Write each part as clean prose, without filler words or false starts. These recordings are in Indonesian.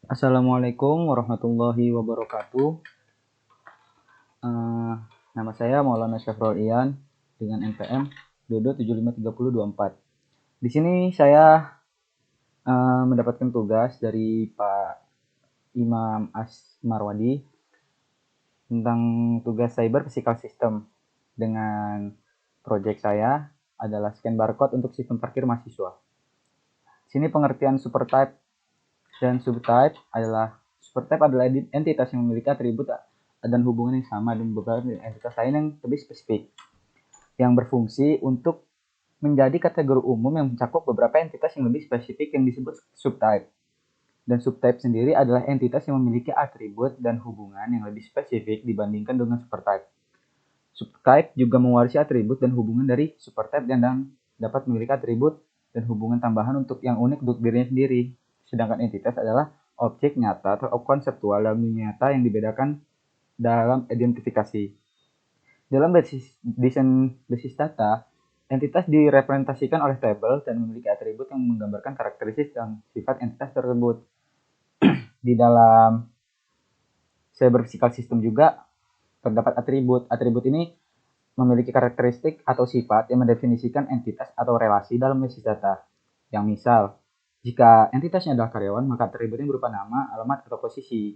Assalamualaikum warahmatullahi wabarakatuh. Eh, Nama saya Maulana Syafrul Ian dengan NPM Dodo 753024. Di sini saya mendapatkan tugas dari Pak Imam Asmarwadi tentang tugas Cyber Physical System. Dengan proyek saya adalah scan barcode untuk sistem parkir mahasiswa. Di sini pengertian supertype dan subtype adalah supertype adalah entitas yang memiliki atribut dan hubungan yang sama dengan beberapa entitas lain yang lebih spesifik, yang berfungsi untuk menjadi kategori umum yang mencakup beberapa entitas yang lebih spesifik yang disebut subtype. Dan subtype sendiri adalah entitas yang memiliki atribut dan hubungan yang lebih spesifik dibandingkan dengan supertype. Subtype juga mewarisi atribut dan hubungan dari supertype dan dapat memiliki atribut dan hubungan tambahan untuk yang unik untuk dirinya sendiri. Sedangkan entitas adalah objek nyata atau konseptual dalam dunia nyata yang dibedakan dalam identifikasi. Dalam desain basis data, entitas direpresentasikan oleh tabel dan memiliki atribut yang menggambarkan karakteristik dan sifat entitas tersebut. Di dalam cyber physical system juga terdapat atribut. Atribut ini memiliki karakteristik atau sifat yang mendefinisikan entitas atau relasi dalam basis data. Yang misal, jika entitasnya adalah karyawan, maka atributnya berupa nama, alamat, atau posisi.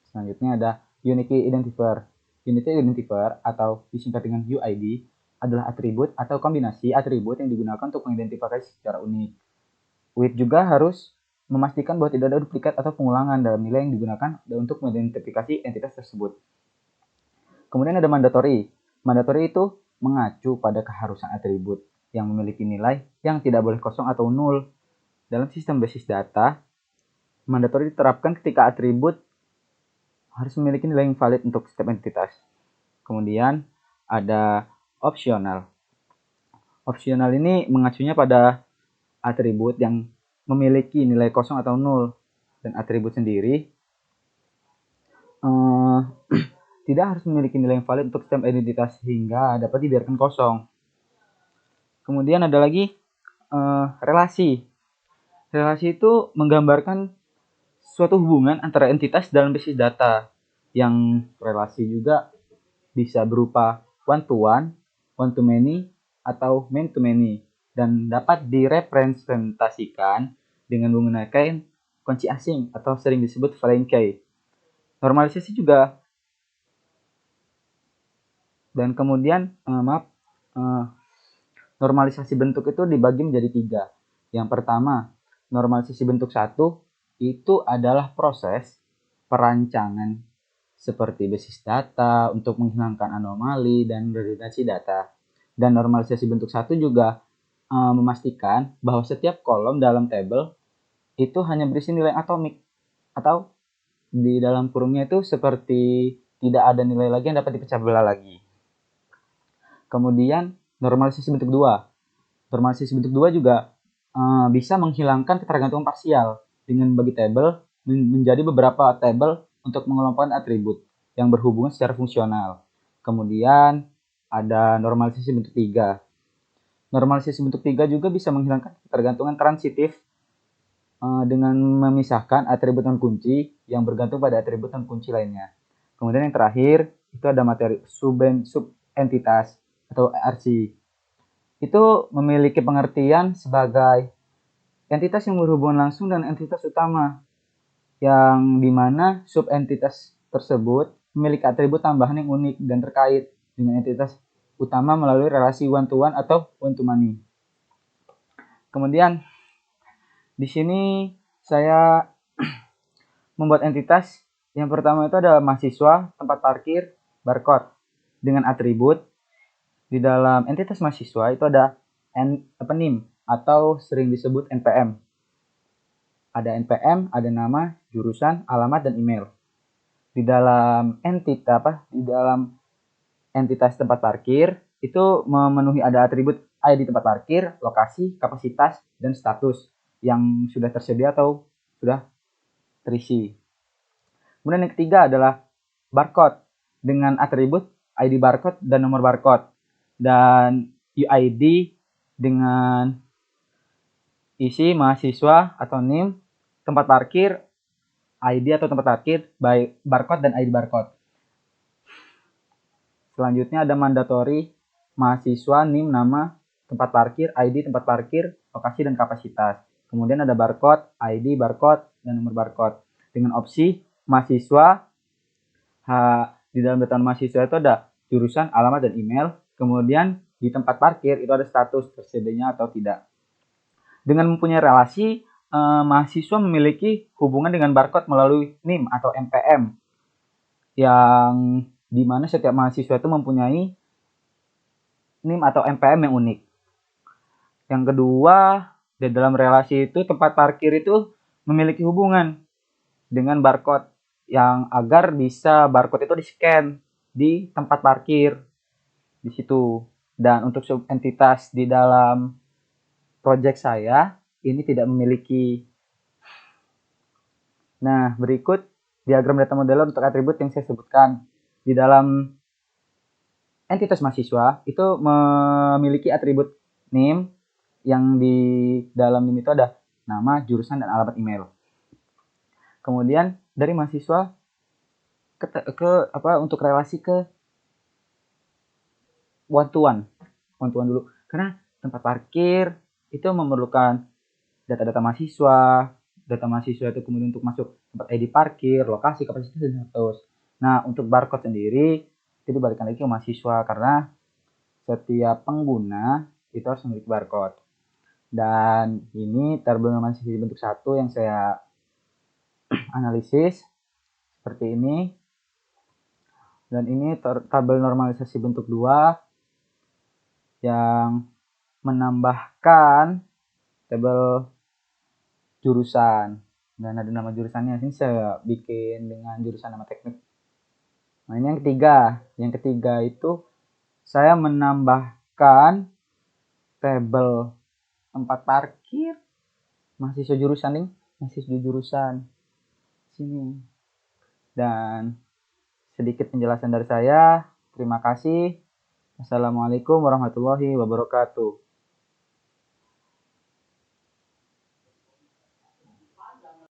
Selanjutnya ada Unique Identifier. Unique Identifier atau disingkat dengan UID adalah atribut atau kombinasi atribut yang digunakan untuk mengidentifikasi secara unik. UID juga harus memastikan bahwa tidak ada duplikat atau pengulangan dalam nilai yang digunakan untuk mengidentifikasi entitas tersebut. Kemudian ada mandatory. Mandatory itu mengacu pada keharusan atribut yang memiliki nilai yang tidak boleh kosong atau nol. Dalam sistem basis data, mandatory diterapkan ketika atribut harus memiliki nilai yang valid untuk setiap entitas. Kemudian ada optional. Optional ini mengacunya pada atribut yang memiliki nilai kosong atau nol, dan atribut sendiri tidak harus memiliki nilai yang valid untuk setiap identitas sehingga dapat dibiarkan kosong. Kemudian ada lagi relasi. Relasi itu menggambarkan suatu hubungan antara entitas dalam basis data, yang relasi juga bisa berupa one to many, atau man to many, dan dapat direpresentasikan dengan menggunakan kunci asing atau sering disebut foreign key. Normalisasi juga, dan kemudian normalisasi bentuk itu dibagi menjadi 3. Yang pertama, normalisasi bentuk 1 itu adalah proses perancangan seperti basis data untuk menghilangkan anomali dan redundansi data. Dan normalisasi bentuk 1 juga memastikan bahwa setiap kolom dalam tabel itu hanya berisi nilai atomik, atau di dalam kurungnya itu seperti tidak ada nilai lagi yang dapat dipecah belah lagi. Kemudian normalisasi bentuk 2. Normalisasi bentuk 2 juga bisa menghilangkan ketergantungan parsial dengan membagi tabel menjadi beberapa tabel untuk mengelompokkan atribut yang berhubungan secara fungsional. Kemudian ada normalisasi bentuk 3. Normalisasi bentuk 3 juga bisa menghilangkan ketergantungan transitif dengan memisahkan atribut non kunci yang bergantung pada atribut non kunci lainnya. Kemudian yang terakhir itu ada materi subentitas atau RC. Itu memiliki pengertian sebagai entitas yang berhubungan langsung dengan entitas utama, yang dimana subentitas tersebut memiliki atribut tambahan yang unik dan terkait dengan entitas utama melalui relasi one to one atau one to many. Kemudian di sini saya membuat entitas. Yang pertama itu adalah mahasiswa, tempat parkir, barcode dengan atribut. Di dalam entitas mahasiswa itu ada NIM atau sering disebut NPM. Ada NPM, ada nama, jurusan, alamat, dan email. Di dalam entitas tempat parkir itu memenuhi ada atribut ID tempat parkir, lokasi, kapasitas, dan status yang sudah tersedia atau sudah terisi. Kemudian yang ketiga adalah barcode dengan atribut ID barcode dan nomor barcode, dan UID dengan isi mahasiswa atau NIM, tempat parkir, ID atau tempat parkir by barcode dan ID barcode. Selanjutnya ada mandatory mahasiswa, NIM, nama, tempat parkir, ID tempat parkir, lokasi dan kapasitas. Kemudian ada barcode, ID, barcode, dan nomor barcode. Dengan opsi mahasiswa, di dalam data mahasiswa itu ada jurusan, alamat, dan email. Kemudian di tempat parkir itu ada status tersedianya atau tidak. Dengan mempunyai relasi, mahasiswa memiliki hubungan dengan barcode melalui NIM atau NPM, yang dimana setiap mahasiswa itu mempunyai NIM atau NPM yang unik. Yang kedua, di dalam relasi itu tempat parkir itu memiliki hubungan dengan barcode, yang agar bisa barcode itu di-scan di tempat parkir di situ. Dan untuk subentitas di dalam project saya ini tidak memiliki. Nah, berikut diagram data model untuk atribut yang saya sebutkan. Di dalam entitas mahasiswa itu memiliki atribut NIM, yang di dalam NIM itu ada nama, jurusan, dan alamat email. Kemudian dari mahasiswa untuk relasi ke one-to-one dulu, karena tempat parkir itu memerlukan data-data mahasiswa. Data mahasiswa itu kemudian untuk masuk tempat ID parkir, lokasi, kapasitas, dan status. Nah, untuk barcode sendiri itu dibalikan lagi ke mahasiswa, karena setiap pengguna itu harus memiliki barcode. Dan ini tabel normalisasi bentuk 1 yang saya analisis seperti ini. Dan ini tabel normalisasi bentuk 2 yang menambahkan tabel jurusan, dan ada nama jurusannya. Ini saya bikin dengan jurusan nama teknik. Nah, ini yang ketiga itu saya menambahkan tabel tempat parkir mahasiswa jurusan sini. Dan sedikit penjelasan dari saya. Terima kasih. Assalamualaikum warahmatullahi wabarakatuh.